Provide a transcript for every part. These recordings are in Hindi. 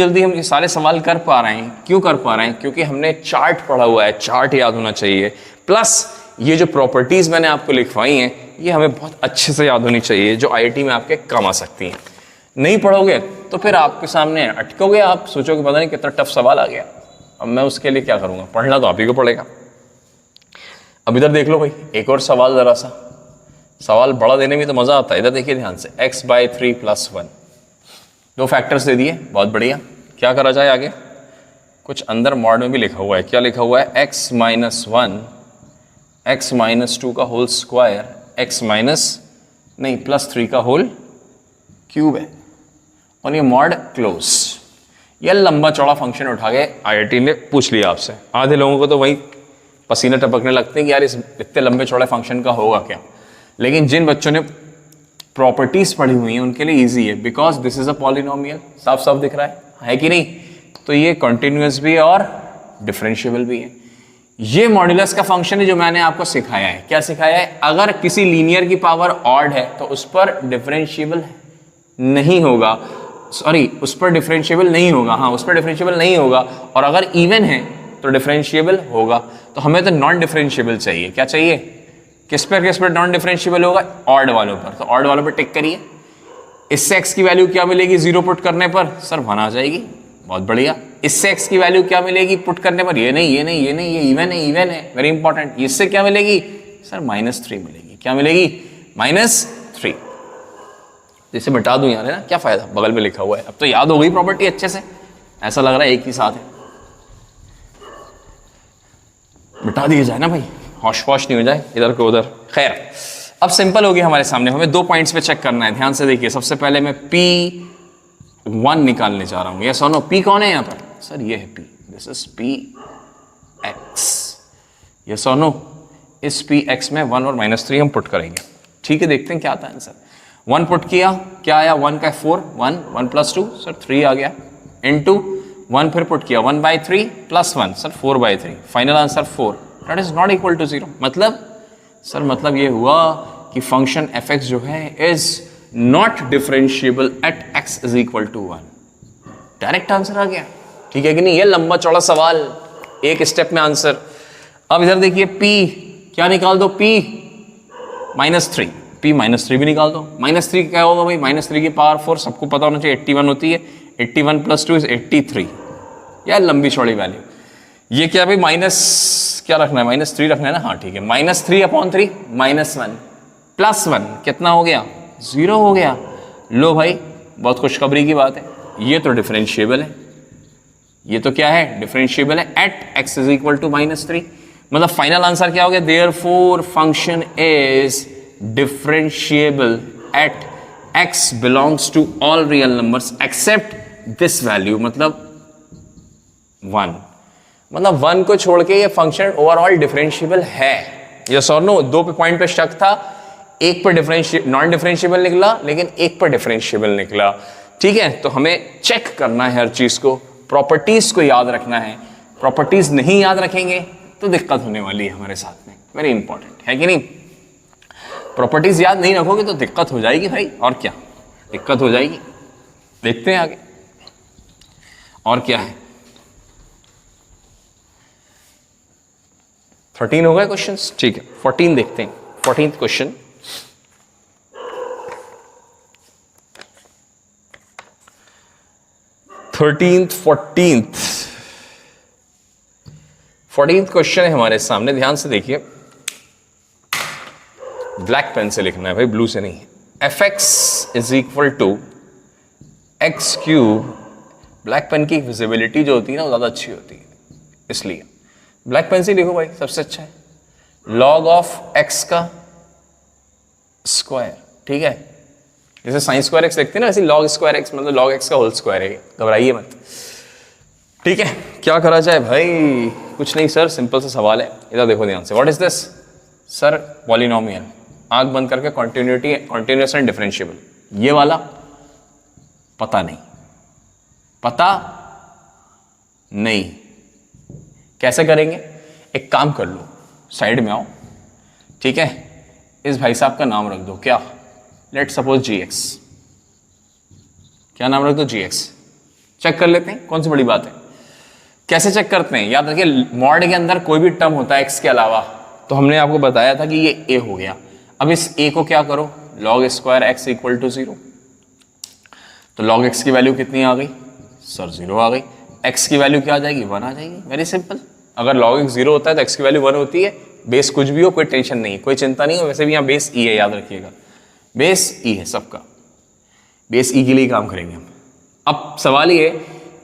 जल्दी हम ये सारे सवाल कर पा रहे हैं, क्यों कर पा रहे हैं? क्योंकि हमने चार्ट पढ़ा हुआ है, चार्ट याद होना चाहिए, प्लस ये जो प्रॉपर्टीज मैंने आपको लिखवाई हैं ये हमें बहुत अच्छे से याद होनी चाहिए, जो आईआईटी में आपके काम आ सकती हैं। नहीं पढ़ोगे तो फिर आपके सामने अटकोगे, आप सोचोगे पता नहीं कितना टफ सवाल आ गया, अब मैं उसके लिए क्या करूँगा? पढ़ना तो आप ही को पड़ेगा। अब इधर देख लो भाई, एक और सवाल, ज़रा सा सवाल बड़ा देने में तो मज़ा आता है। इधर देखिए ध्यान से, x/3 + 1, दो फैक्टर्स दे दिए, बहुत बढ़िया। क्या करा जाए आगे? कुछ अंदर मॉड में भी लिखा हुआ है, क्या लिखा हुआ है? x - 1 x - 2 का होल स्क्वायर +3 का होल क्यूब है, और ये मॉड क्लोज। यह लंबा चौड़ा फंक्शन उठा के आईआईटी ने पूछ लिया आपसे। आधे लोगों को तो वही पसीने टपकने लगते हैं कि यार इस इतने लंबे चौड़े फंक्शन का होगा क्या, लेकिन जिन बच्चों ने प्रॉपर्टीज पढ़ी हुई हैं उनके लिए इजी है, because this is a polynomial. साफ साफ दिख रहा है कि नहीं? तो ये कॉन्टिन्यूअस भी है और डिफरेंशिएबल भी है। ये मॉड्यूलस का फंक्शन है जो मैंने आपको सिखाया है। क्या सिखाया है? अगर किसी लीनियर की पावर ऑड है तो उस पर डिफरेंशिएबल नहीं होगा, सॉरी उस पर डिफरेंशिएबल नहीं होगा, हाँ उस पर डिफरेंशिएबल नहीं होगा, और अगर इवन है तो डिफरेंशिएबल होगा। तो हमें तो नॉन डिफरेंशिएबल चाहिए। क्या चाहिए? किस पर नॉन डिफरेंशिएबल होगा? ऑड वालों पर। तो ऑड वालों पर टिक करिए। इससे x की वैल्यू क्या मिलेगी 0 पुट करने पर? सर 1 आ जाएगी, बहुत बढ़िया। इससे x की वैल्यू क्या मिलेगी पुट करने पर? ये नहीं, ये इवन है, वेरी इंपॉर्टेंट। इससे क्या मिलेगी? सर -3 मिलेगी। क्या मिलेगी? -3। इसे मिटा दूं यार, है ना, क्या फायदा, बगल में लिखा हुआ है। अब तो याद हो गई प्रॉपर्टी अच्छे से, ऐसा लग रहा है एक ही साथ है। मिटा दिया जाए ना भाई, हौश पौश नहीं हो जाए इधर को उधर। खैर, अब सिंपल हो गया हमारे सामने, हमें 2 पॉइंट्स पे चेक करना है। ध्यान से देखिए, सबसे पहले मैं P1 निकालने जा रहा हूं। ये सोनो P कौन है यहाँ पर? सर ये है P, दिस इज Px। ये सोनो इस Px में 1 और -3 हम पुट करेंगे। ठीक है, देखते हैं क्या आता है आंसर। 1 पुट किया, क्या आया? 1 का 4, 1 + 2 सर 3 आ गया, इनटू 1 फिर पुट किया, 1/3 + 1 sir 4/3, final answer 4। That is not equal to 0। मतलब सर मतलब ये हुआ कि फंक्शन fx जो है is not differentiable at x = 1। Direct answer आ गया, ठीक है कि नहीं? ये लंबा चौड़ा सवाल, एक स्टेप में आंसर। अब इधर देखिए P क्या निकाल दो? P -3, P -3 भी निकाल दो। -3 क्या होगा भाई? -3 की पावर 4 सबको पता होना चाहिए 81 होती है। 81 + 2 = 83। यार लंबी चौड़ी वैल्यू। ये क्या भाई? माइनस क्या रखना है? -3 रखना है ना? हाँ ठीक है। -3/3 -1 + 1 कितना हो गया? 0 हो गया। लो भाई, बहुत खुशखबरी की बात है, ये तो डिफरेंशिएबल है। ये तो क्या है? डिफरेंशिएबल है एट x = -3। मतलब फाइनल आंसर क्या हो गया? Therefore function is differentiable at x belongs to all real numbers except this value, मतलब 1। मतलब 1 को छोड़ के ये फंक्शन ओवरऑल डिफरेंशिएबल है। यस और नो? 2 पॉइंट पे शक था, एक पर नॉन डिफरेंशिएबल निकला, लेकिन एक पर डिफरेंशिएबल निकला। ठीक है, तो हमें चेक करना है हर चीज को, प्रॉपर्टीज को याद रखना है। प्रॉपर्टीज नहीं याद रखेंगे तो दिक्कत होने वाली है हमारे साथ में, वेरी इंपॉर्टेंट है कि नहीं? प्रॉपर्टीज याद नहीं रखोगे तो दिक्कत हो जाएगी भाई, और क्या दिक्कत हो जाएगी। देखते हैं आगे और क्या है। 13 हो गए क्वेश्चंस, ठीक है 14 देखते हैं। 14th क्वेश्चन, फोर्टीन्थ क्वेश्चन है हमारे सामने। ध्यान से देखिए, ब्लैक पेन से लिखना है भाई, ब्लू से नहीं। fx = x³। ब्लैक पेन की विजिबिलिटी जो होती है ना वो ज्यादा अच्छी होती है, इसलिए ब्लैक पेन से लिखो भाई, सबसे अच्छा है। log ऑफ x का स्क्वायर, ठीक है, जैसे sin² x लिखते हैं ना, ऐसे log² x मतलब log x का होल स्क्वायर है, घबराइए मत। ठीक है, क्या करा जाए भाई? कुछ नहीं सर, सिंपल सा सवाल है। इधर देखो ध्यान से, what is this? Sir polynomial, आंख बंद करके कॉन्टिन्यूअस एंड डिफरेंशिएबल। ये वाला पता नहीं, पता नहीं। कैसे करेंगे? एक काम कर लो, साइड में आओ, ठीक है, इस भाई साहब का नाम रख दो, क्या? Let suppose gx। क्या नाम रख दो? gx। चेक कर लेते हैं, कौन सी बड़ी बात है। कैसे चेक करते हैं, याद रखिए मॉड के अंदर कोई भी टर्म होता है x के अलावा, तो हमने आपको बताया था कि ये a हो गया। अब इस a को क्या करो, log square x equal to 0, तो log x की वैल्यू कितनी आ गई सर 0 आ गई। x की वैल्यू क्या आ जाएगी 1 आ जाएगी, वेरी सिंपल। अगर log x 0 होता है तो x की वैल्यू 1 होती है, बेस कुछ भी हो कोई टेंशन नहीं है, कोई चिंता नहीं हो। वैसे भी यहाँ बेस e है, याद रखिएगा बेस e है सबका, बेस e के लिए काम करेंगे हम। अब सवाल ये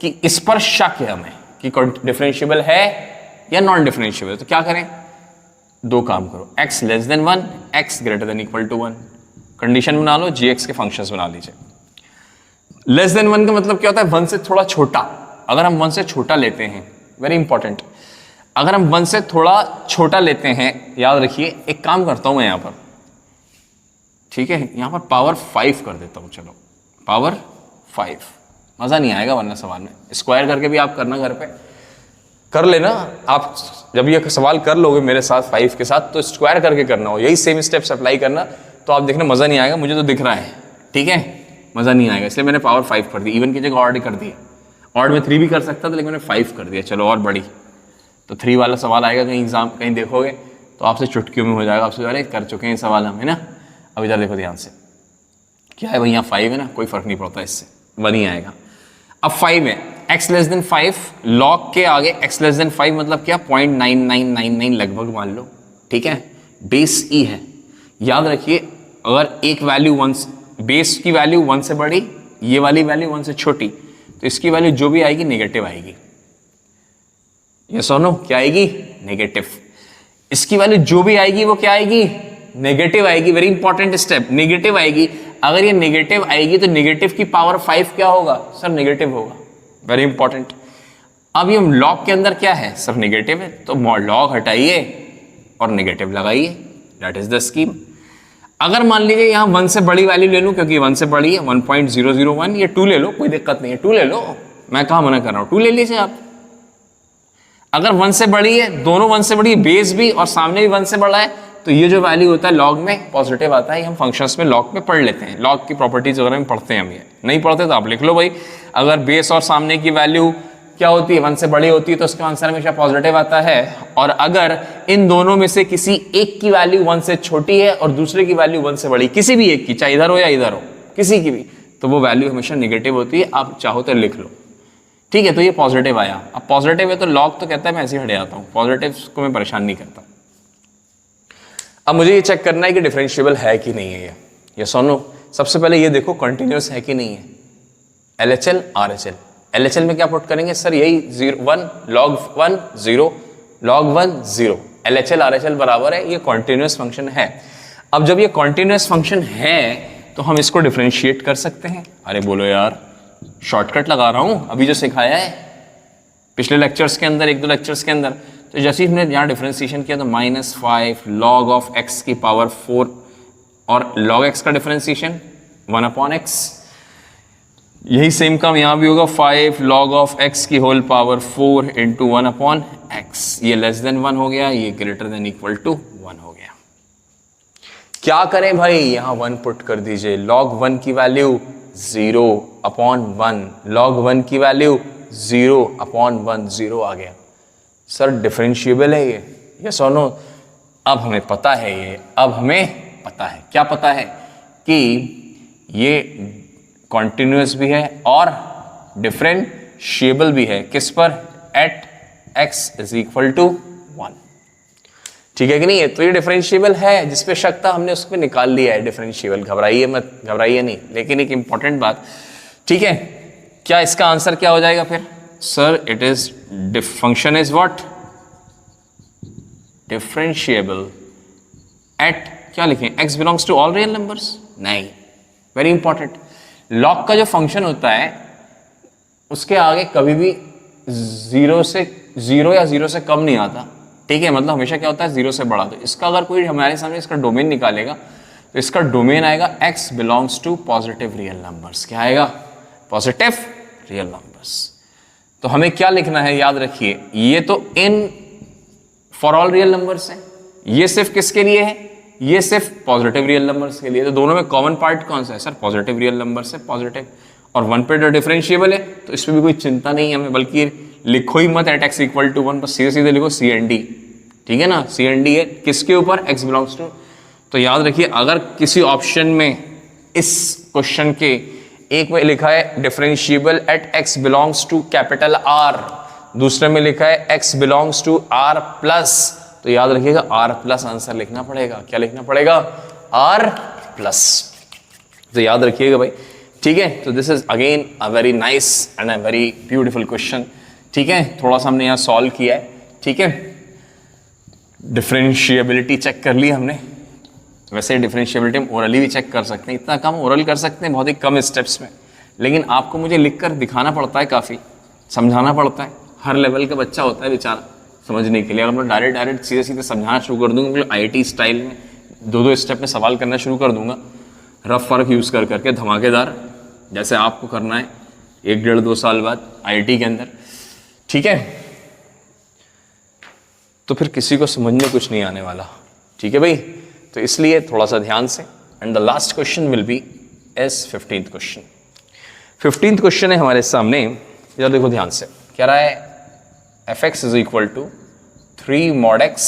कि इस पर शक है हमें कि डिफरेंशिएबल है या नॉन डिफरेंशिएबल, तो क्या करें, दो काम करो, x less than 1, x greater than equal to 1, condition बना लो, gx के फंक्शंस बना लीजिए। लेस देन 1 का मतलब क्या होता है, 1 से थोड़ा छोटा। अगर हम 1 से छोटा लेते हैं, वेरी इंपॉर्टेंट, अगर हम 1 से थोड़ा छोटा लेते हैं, याद रखिए एक काम करता हूं मैं यहां पर, ठीक है, यहां पर पावर 5 कर देता हूं, चलो पावर 5, मजा नहीं आएगा वरना सवाल में। स्क्वायर करके भी आप करना, घर पे कर लेना आप, जब ये सवाल कर लोगे मेरे साथ 5 के साथ, तो स्क्वायर करके करना हो, यही सेम स्टेप्स अप्लाई करना, तो आप देखना मजा नहीं आएगा, मुझे तो दिख रहा है, ठीक है, मजा नहीं आएगा, इसलिए मैंने पावर 5 कर दी। इवन की जगह ऑड कर दिया, ऑड में 3 भी कर सकता था लेकिन मैंने 5 कर दिया, चलो और बड़ी, तो 3 वाला सवाल आएगा कहीं एग्जाम कहीं देखोगे तो आपसे चुटकियों में हो जाएगा, आपसे अरे कर चुके हैं सवाल हम, है ना। अब इधर देखो ध्यान से, क्या है भाई, यहाँ 5 है ना, कोई फर्क नहीं पड़ता, इससे 1 ही आएगा। अब 5 है, x लेस देन 5, लॉग के आगे x लेस देन 5 मतलब क्या, 0.9999 लगभग मान लो, ठीक है, बेस e है। याद रखिए अगर एक वैल्यू 1, बेस की वैल्यू 1 से बड़ी, ये वाली वैल्यू 1 से छोटी, तो इसकी वैल्यू जो भी आएगी नेगेटिव आएगी, ये सुनो क्या आएगी, नेगेटिव। इसकी वैल्यू जो भी आएगी वो क्या आएगी, नेगेटिव आएगी, वेरी इंपॉर्टेंट स्टेप, नेगेटिव आएगी। अगर ये नेगेटिव आएगी तो नेगेटिव की पावर 5 क्या होगा सर, नेगेटिव होगा, वेरी इंपॉर्टेंट। अब ये लॉग के अंदर क्या है सर, नेगेटिव है, तो लॉग हटाइए और नेगेटिव लगाइए, दैट इज द स्कीम। अगर मान लीजिए यहाँ 1 से बड़ी वैल्यू ले लूं, क्योंकि 1 से बड़ी है 1.001, ये 2 ले लो, कोई दिक्कत नहीं है, 2 ले लो, मैं कहाँ मना कर रहा हूँ, 2 ले लीजिए आप। अगर 1 से बड़ी है, दोनों 1 से बड़ी है, बेस भी और सामने भी 1 से बड़ा है, तो ये जो वैल्यू होता है लॉग में पॉजिटिव आता है। हम फंक्शंस में लॉग में पढ़ लेते हैं, लॉग की प्रॉपर्टीज वगैरह में पढ़ते हैं हम, ये नहीं पढ़ते तो आप लिख लो भाई। अगर बेस और सामने की वैल्यू क्या होती है, 1 से बड़ी होती है, तो उसका आंसर हमेशा पॉजिटिव आता है। और अगर इन दोनों में से किसी एक की वैल्यू 1 से छोटी है और दूसरे की वैल्यू 1 से बड़ी, किसी भी एक की, चाहे इधर हो या इधर हो, किसी की भी, तो वो वैल्यू हमेशा नेगेटिव होती है। आप चाहो तो लिख लो, ठीक है। तो ये पॉजिटिव आया, अब पॉजिटिव है तो लॉग तो कहता है मैं ऐसे ही हट जाता हूँ, पॉजिटिव को मैं परेशान नहीं करता। अब मुझे ये चेक करना है कि डिफरेंशिएबल है कि नहीं है ये सुनो। सबसे पहले ये देखो कंटिन्यूअस है कि नहीं है, LHL RHL। LHL में क्या पुट करेंगे सर, यही 1 log 1 0 log 1 0, LHL RHL बराबर है, ये कॉन्टिन्यूअस फंक्शन है। अब जब ये कॉन्टिन्यूअस फंक्शन है तो हम इसको डिफरेंशिएट कर सकते हैं। अरे बोलो यार, शॉर्टकट लगा रहा हूं, अभी जो सिखाया है पिछले लेक्चर्स के अंदर, 1-2 लेक्चर्स के अंदर, तो जैसे ही हमने यहाँ डिफरेंशिएशन किया तो -5 log ऑफ x की पावर 4 और log x का डिफरेंशिएशन 1/x, यही सेम काम यहाँ भी होगा, 5 log ऑफ x की होल पावर 4 इंटू 1/x। ये लेस देन 1 हो गया, ये ग्रेटर देन इक्वल टू 1 हो गया। क्या करें भाई, यहाँ 1 पुट कर दीजिए, log 1 की वैल्यू 0/1, log 1 की वैल्यू 0/1, 0 आ गया। सर डिफरेंशिएबल है ये, यस और नो। अब हमें पता है ये, अब हमें पता है, क्या पता है कि ये कॉन्टिन्यूअस भी है और डिफरेंशिएबल भी है, किस पर, at x is equal to 1, ठीक है कि नहीं है। तो ये डिफरेंशिएबल है, जिसपे शक था हमने उसको निकाल लिया है डिफरेंशिएबल, घबराइए मत, घबराइए नहीं। लेकिन एक इंपॉर्टेंट बात, ठीक है, क्या इसका आंसर क्या हो जाएगा फिर sir, it is function is what, differentiable at, क्या लिखें, x belongs to all real numbers, नहीं, वेरी इंपॉर्टेंट। लॉग का जो फंक्शन होता है उसके आगे कभी भी 0 या 0 से कम नहीं आता, ठीक है, मतलब हमेशा क्या होता है 0 से बड़ा। तो इसका अगर कोई हमारे सामने इसका डोमेन निकालेगा तो इसका डोमेन आएगा x belongs to positive real numbers, क्या आएगा, पॉजिटिव रियल नंबर्स। तो हमें क्या लिखना है, याद रखिए, ये तो in for all real numbers है, ये सिर्फ किसके लिए है, ये सिर्फ पॉजिटिव रियल नंबर्स के लिए। तो दोनों में कॉमन पार्ट कौन सा है सर, पॉजिटिव रियल नंबर से पॉजिटिव, और 1 पे तो डिफरेंशिएबल है, तो इस पर भी कोई चिंता नहीं है हमें, बल्कि लिखो ही मत एट एक्स इक्वल टू 1, बस सीधे सीधे लिखो सी एन डी, ठीक है ना, सी एन डी है किसके ऊपर, एक्स बिलोंग्स टू। तो याद रखिए अगर किसी ऑप्शन में इस क्वेश्चन के एक में लिखा है differentiable at x belongs to capital R, दूसरे में लिखा है x belongs to R plus, तो याद रखिएगा आर प्लस आंसर लिखना पड़ेगा। क्या लिखना पड़ेगा, आर प्लस, तो याद रखिएगा भाई, ठीक है। तो this is again a very nice and a very beautiful question, ठीक है। थोड़ा सा हमने यहाँ सॉल्व किया है, ठीक है। डिफरेंशिएबिलिटी चेक कर ली हमने, वैसे डिफरेंशिएबिलिटी हम ओरली भी चेक कर सकते हैं, इतना कम ओरल कर सकते हैं बहुत ही कम स्टेप्स में, लेकिन आपको मुझे लिखकर दिखाना पड़ता है, काफ़ी समझाना पड़ता है, हर लेवल का बच्चा होता है बेचारा समझने के लिए। अगर मैं डायरेक्ट सीधे सीधे समझाना शुरू कर दूंगा, मतलब IIT स्टाइल में 2-2 स्टेप में सवाल करना शुरू कर दूंगा, रफ वर्क यूज़ कर करके धमाकेदार, जैसे आपको करना है 1-1.5-2 साल बाद IIT के अंदर, ठीक है, तो फिर किसी को समझ में कुछ नहीं आने वाला, ठीक है भाई। तो इसलिए थोड़ा सा ध्यान से, and the last question will be S 15th question. 15th question है हमारे सामने, इधर देखो ध्यान से, क्या रहा है, F x is equal to 3 mod x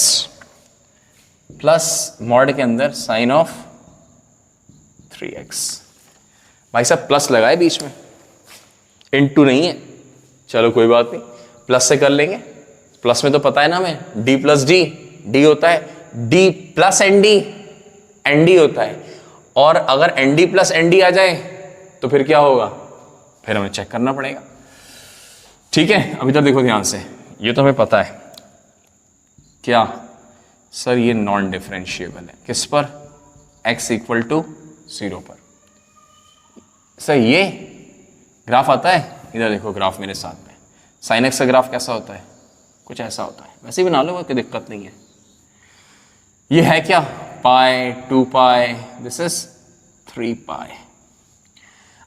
plus mod के अंदर साइन ऑफ 3x। भाई साहब प्लस लगाए बीच में, इनटू नहीं है, चलो कोई बात नहीं, प्लस से कर लेंगे। प्लस में तो पता है ना हमें, डी प्लस डी, डी होता है D plus N D, N D होता है, और अगर N D plus N D आ जाए तो फिर क्या होगा, फिर हमें चेक करना पड़ेगा, ठीक है। अभी तक देखो ध्यान से, ये तो हमें पता है क्या सर, ये नॉन डिफरेंशिएबल है, किस पर, x इक्वल टू 0 पर। सर ये ग्राफ आता है, इधर देखो ग्राफ मेरे साथ में, साइन एक्स का ग्राफ कैसा होता है, कुछ ऐसा होता है, वैसे भी बना लो, कोई दिक्कत नहीं है। ये है क्या, पाई 2 पाई, दिस इज 3 पाई।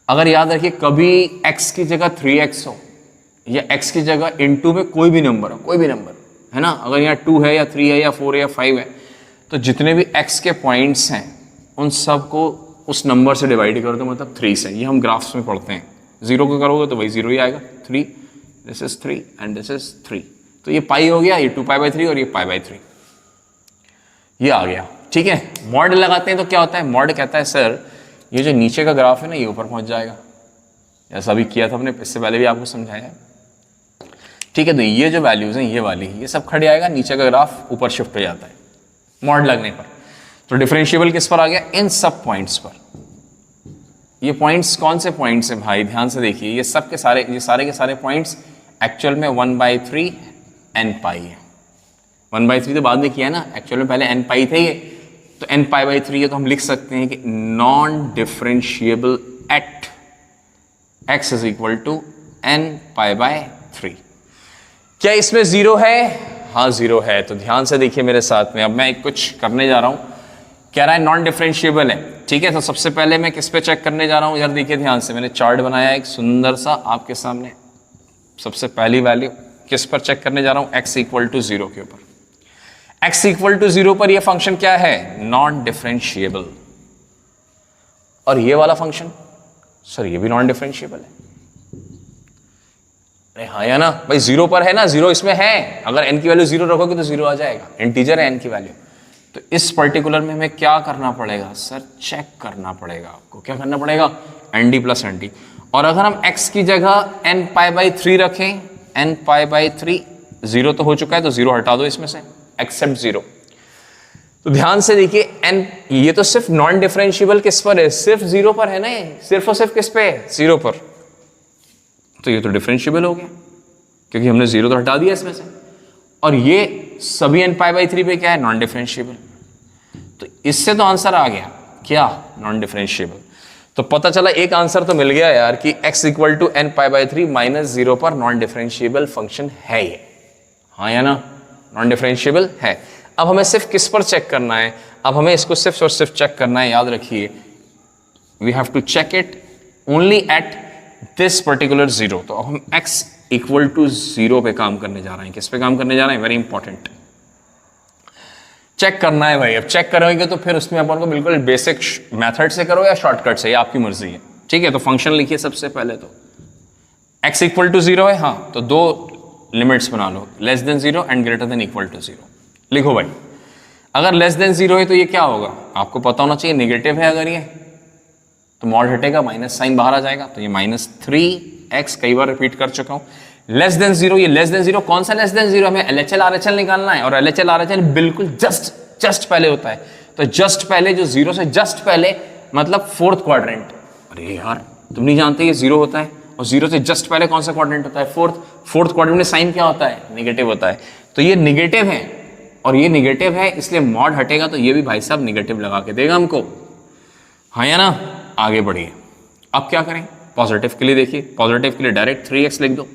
अगर याद रखिए कभी x की जगह 3x हो या x की जगह इनटू में कोई भी नंबर हो, कोई भी नंबर है ना, अगर यहाँ 2 है या 3 है या 4 है या 5 है, तो जितने भी x के पॉइंट्स हैं उन सब को उस नंबर से डिवाइड करो तो मतलब 3 से। ये हम ग्राफ्स में पढ़ते हैं, 0 को करोगे तो वही 0 ही आएगा, 3, this is 3 and this is 3, तो ये पाई हो गया, ये 2 पाई बाई 3 और ये पाई बाई 3, ये आ गया, ठीक है। मॉड लगाते हैं तो क्या होता है, मॉड कहता है सर ये जो नीचे का ग्राफ है ना ये ऊपर पहुंच जाएगा, ऐसा भी किया था हमने, इससे पहले भी आपको समझाया है, ठीक है। तो ये जो वैल्यूज हैं ये वाली, ये सब खड़े आएगा, नीचे का ग्राफ ऊपर शिफ्ट हो जाता है मॉड लगने पर। तो डिफरेंशिएबल किस पर आ गया, इन सब पॉइंट्स पर। ये पॉइंट्स कौन से पॉइंट्स हैं भाई, ध्यान से देखिए, ये सब के सारे, ये सारे के सारे पॉइंट्स एक्चुअल में 1/3 n पाई है। 1/3 तो बाद में किया ना, एक्चुअल में पहले n पाई थे ये, तो n पाई/3 है, तो हम लिख सकते हैं कि non differentiable at x is equal to n पाई/3। क्या इसमें 0 है, हाँ 0 है। तो ध्यान से देखिए मेरे साथ में, अब मैं कुछ करने जा रहा हूं, कह रहा है नॉन डिफरेंशिएबल है, ठीक है। तो सबसे पहले मैं किस पे चेक करने जा रहा हूं, यार देखिए ध्यान से, मैंने चार्ट बनाया एक सुंदर सा आपके सामने। सबसे पहली वैल्यू किस पर चेक करने जा रहा हूं, x इक्वल टू 0 के ऊपर। x इक्वल टू 0 पर यह फंक्शन क्या है, नॉन डिफरेंशिएबल। और ये वाला फंक्शन सर ये भी नॉन डिफरेंशिएबल है, अरे हाँ या ना भाई, 0 पर है ना, 0 इसमें है, अगर n की वैल्यू 0 रखोगे तो 0 आ जाएगा, इंटीजर है n की वैल्यू। तो इस पर्टिकुलर में हमें क्या करना पड़ेगा सर, चेक करना पड़ेगा, आपको क्या करना पड़ेगा, nd प्लस nd। और अगर हम x की जगह n पाई/3 रखें, n पाई/3, 0 तो हो चुका है तो 0 हटा दो इसमें से, एक्सेप्ट 0। तो ध्यान से देखिए, n ये तो सिर्फ नॉन डिफरेंशिएबल किस पर है, सिर्फ 0 पर है ना, ये सिर्फ और सिर्फ किस पे है, 0 पर। तो ये तो डिफरेंशिएबल हो गया क्योंकि हमने 0 तो हटा दिया इसमें से। और ये सभी n पाई/3 पे क्या है, नॉन डिफरेंशिएबल। तो इससे तो आंसर आ गया क्या, नॉन डिफरेंशिएबल। तो पता चला एक आंसर तो मिल गया यार कि x इक्वल टू n पाई/3 माइनस 0 पर नॉन डिफरेंशिएबल फंक्शन है ये, हाँ या ना, नॉन डिफरेंशिएबल है। अब हमें सिर्फ किस पर चेक करना है, अब हमें इसको सिर्फ और सिर्फ चेक करना है, याद रखिए, we have to check it only at this particular 0। तो अब हम x इक्वल टू 0 पे काम करने जा रहे हैं, किस पे काम करने जा रहे हैं, वेरी इंपॉर्टेंट, चेक करना है भाई। अब चेक करोगे तो फिर उसमें अपन को बिल्कुल बेसिक मेथड से करो या शॉर्टकट से, ये आपकी मर्जी है, ठीक है, तो फंक्शन लिखिए सबसे पहले तो x इक्वल टू 0 है, हाँ, तो दो लिमिट्स बना लो, less than 0 and greater than equal to 0। लिखो भाई, अगर लेस देन 0 है तो ये क्या होगा, आपको पता होना चाहिए, नेगेटिव है अगर ये, तो मॉड हटेगा, माइनस साइन बाहर आ जाएगा, तो ये -3x, कई बार रिपीट कर चुका हूं। लेस देन 0, ये लेस देन 0, कौन सा लेस देन 0, हमें LHL RHL निकालना है, और LHL RHL बिल्कुल जस्ट पहले होता है, तो जस्ट पहले, जो 0 से जस्ट पहले मतलब फोर्थ क्वाड्रेंट। अरे यार तुम नहीं जानते ये 0 होता है, और 0 से जस्ट पहले कौन सा क्वाड्रेंट होता है, फोर्थ क्वाड्रेंट में साइन क्या होता है, नेगेटिव होता है, तो ये नेगेटिव है और ये नेगेटिव है, इसलिए मॉड हटेगा तो ये भी भाई साहब नेगेटिव लगा के देगा हमको, हाँ या ना। आगे बढ़िए, अब क्या करें, पॉजिटिव के लिए देखिए, पॉजिटिव के लिए डायरेक्ट 3x लिख दो,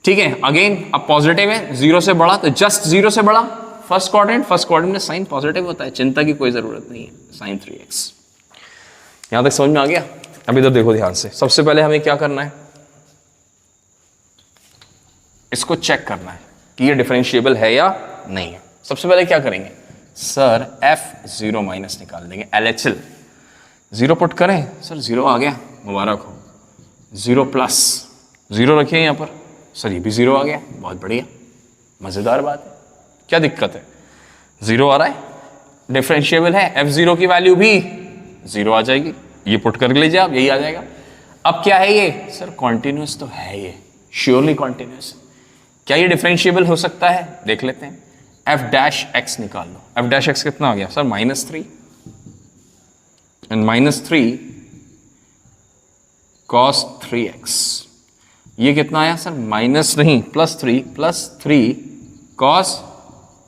ठीक है। अगेन अब पॉजिटिव है, 0 से बड़ा, तो जस्ट 0 से बड़ा फर्स्ट क्वाड्रेंट में साइन पॉजिटिव होता है, चिंता की कोई जरूरत नहीं है, साइन 3x। यहां तक समझ में आ गया। अब इधर देखो ध्यान से, सबसे पहले हमें क्या करना है, इसको चेक करना है कि ये डिफरेंशिएबल है या नहीं है। सबसे पहले क्या करेंगे सर, f0 माइनस निकाल देंगे, LHL 0 पुट करें, सर 0 आ गया, मुबारक हो, 0 प्लस 0 रखिए यहाँ पर, सर ये भी 0 आ गया, बहुत बढ़िया, मजेदार बात है, क्या दिक्कत है, 0 आ रहा है, डिफरेंशिएबल है, f0 की वैल्यू भी 0 आ जाएगी, ये पुट कर लीजिए आप, यही आ जाएगा। अब क्या है ये, सर कॉन्टिन्यूस तो है ये, श्योरली कॉन्टिन्यूस। क्या ये डिफरेंशिएबल हो सकता है, देख लेते हैं, f' निकाल लो, f' कितना आ गया सर, -3 एंड -3 cos 3x, ये कितना आया सर, माइनस नहीं +3 cos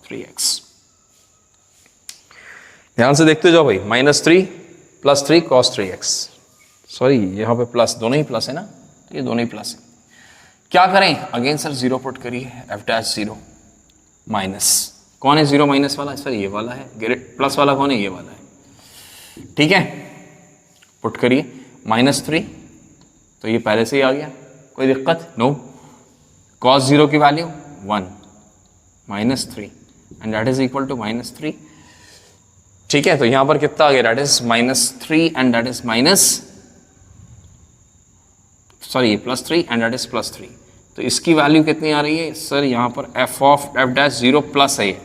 3x। ध्यान से देखते जाओ भाई, -3 +3 cos 3x, सॉरी यहाँ पे प्लस, दोनों ही प्लस है ना, तो ये दोनों ही प्लस है। क्या करें, अगेन सर 0 पुट करिए, f' माइनस, कौन है 0 माइनस वाला, सर ये वाला है, प्लस वाला कौन है, ये वाला है, ठीक है, पुट करिए, -3, तो ये पहले से ही आ गया, कोई दिक्कत नो, cos 0 की value 1, -3 and that is equal to -3, ठीक है, तो यहां पर कितना आ गया, that is -3 and that is +3 and that is +3, तो इसकी वैल्यू कितनी आ रही है सर, यहाँ पर f'0 प्लस है, ये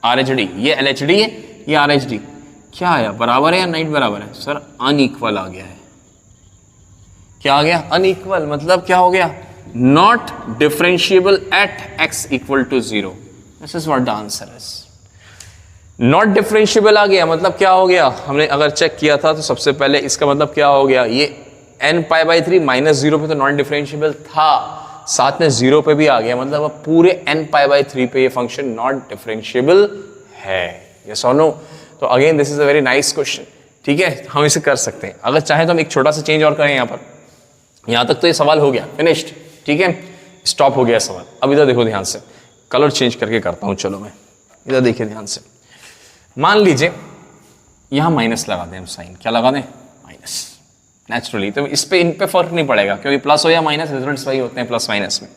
RHD, ये LHD है, ये RHD, क्या आया, बराबर है या नहीं बराबर है, सर अनइक्वल आ गया है, क्या आ गया, अनइक्वल, मतलब क्या हो गया, not differentiable at x equal to 0, this is what the answer is. Not differentiable आ गया, मतलब क्या हो गया, हमने अगर चेक किया था तो सबसे पहले इसका मतलब क्या हो गया, ये n π/3 -0 पे तो नॉन डिफरेंशिएबल था, साथ में 0 पे भी आ गया, मतलब अब पूरे n π/3 पे ये फंक्शन नॉट डिफरेंशिएबल है, यस और नो। तो again this is a very nice question, ठीक है, हम इसे कर सकते हैं, अगर चाहे तो हम एक छोटा सा चेंज और करें यहाँ पर, यहाँ तक तो ये सवाल हो गया, फिनिश्ड, ठीक है, स्टॉप हो गया सवाल। अब इधर देखो ध्यान से, कलर चेंज करके करता हूँ, चलो मैं इधर देखिए ध्यान से, मान लीजिए यहाँ माइनस लगा दें हम, साइन क्या लगा दें, माइनस, नेचुरली, तो इस पे इन पे फर्क नहीं पड़ेगा, क्योंकि प्लस हो या माइनस रिजल्ट्स वही होते हैं प्लस माइनस में,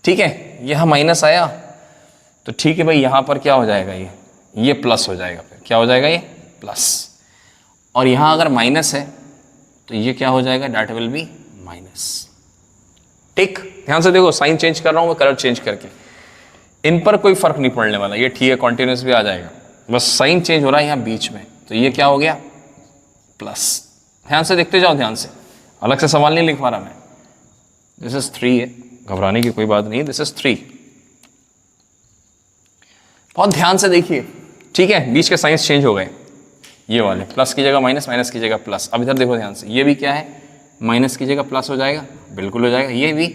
ठीक है, यहाँ माइनस आया, तो ठीक है भाई, यहाँ पर क्या हो जाएगा, ये प्लस हो जाएगा, फिर क्या हो जाएगा, ये प्लस, और यहाँ अगर माइनस है तो ये क्या हो जाएगा, दैट विल बी माइनस, ठीक, ध्यान से देखो, साइन चेंज कर रहा हूँ मैं, कलर चेंज करके, इन पर कोई फर्क नहीं पड़ने वाला, ये ठीक है, कॉन्टिन्यूस भी आ जाएगा, बस साइन चेंज हो रहा है यहाँ बीच में, तो ये क्या हो गया, प्लस। ध्यान से देखते जाओ, ध्यान से, अलग से सवाल नहीं लिख पा रहा मैं, दिस इज 3 है, घबराने की कोई बात नहीं, दिस इज 3, बहुत ध्यान से देखिए, ठीक है, बीच के साइंस चेंज हो गए, ये वाले प्लस की जगह माइनस, माइनस की जगह प्लस। अब इधर देखो ध्यान से, ये भी क्या है, माइनस की जगह प्लस हो जाएगा, बिल्कुल हो जाएगा, ये भी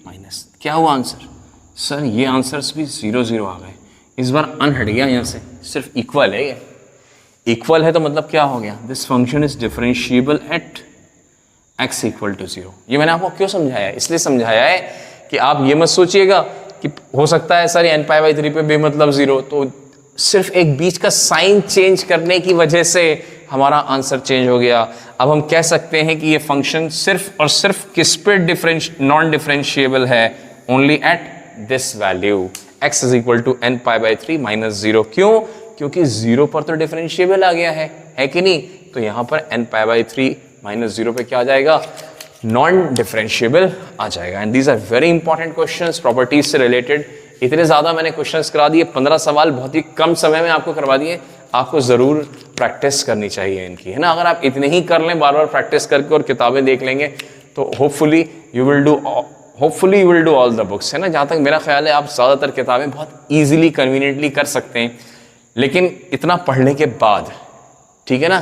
माइनस, क्या हुआ आंसर, सर ये आंसर्स भी 0 0 आ गए, इस बार अन हट गया यहाँ से, सिर्फ इक्वल है, ये इक्वल है तो मतलब क्या हो गया, this function is differentiable at x equal to 0। ये मैंने आपको क्यों समझाया, इसलिए समझाया है कि आप ये मत सोचिएगा कि हो सकता है सर ये n π/3 पे बेमतलब 0, तो सिर्फ एक बीच का साइन चेंज करने की वजह से हमारा आंसर चेंज हो गया। अब हम कह सकते हैं कि ये फंक्शन सिर्फ और सिर्फ किस पे नॉन डिफरेंशिएबल है, only at this value x is equal to n π/3 -0। क्यों, क्योंकि 0 पर तो डिफरेंशिएबल आ गया है कि नहीं, तो यहाँ पर n π/3 -0 पे क्या आ जाएगा, नॉन डिफरेंशिएबल आ जाएगा। And these are very important questions properties से रिलेटेड। इतने ज़्यादा मैंने क्वेश्चंस करा दिए, 15 सवाल बहुत ही कम समय में आपको करवा दिए। आपको ज़रूर प्रैक्टिस करनी चाहिए इनकी, है ना। अगर आप इतने ही कर लें बार बार प्रैक्टिस करके और किताबें देख लेंगे तो hopefully you will do all the books, है ना। जहाँ तक मेरा ख्याल है आप ज़्यादातर किताबें बहुत ईजिली कन्वीनियंटली कर सकते हैं, लेकिन इतना पढ़ने के बाद, ठीक है ना,